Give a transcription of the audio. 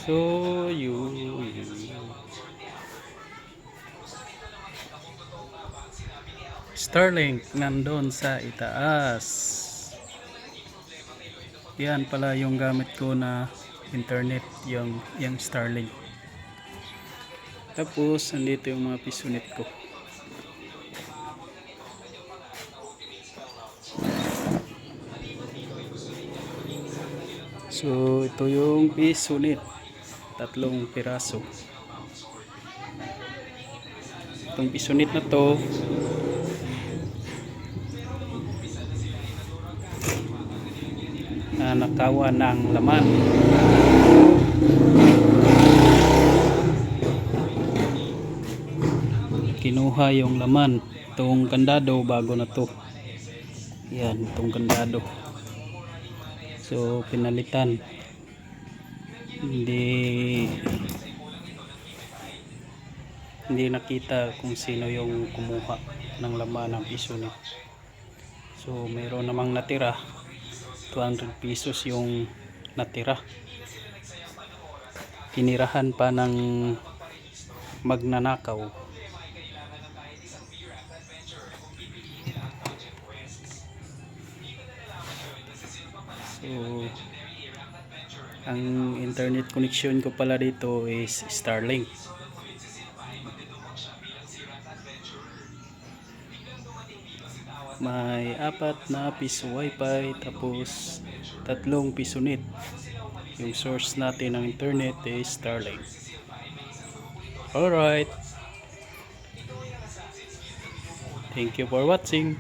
So, you. Starlink nandun sa itaas. Yan pala yung gamit ko na internet, yung Starlink. Tapos, andito yung mga pisonet ko. So, ito yung pisonet. 3 piraso. Itong pisonet na to, nakawa ng laman. Kinuha yung laman. Itong kandado bago na to. Yan, itong kandado. So, pinalitan. Hindi nakita kung sino yung kumuha ng laman ng pisonet. So, mayroon namang natira. 200 pesos yung natira. Tinirahan pa ng magnanakaw. So, ang internet connection ko pala dito is Starlink. May 4 na piso wifi, tapos 3 pisonet. Yung source natin ng internet is Starlink. Alright, thank you for watching.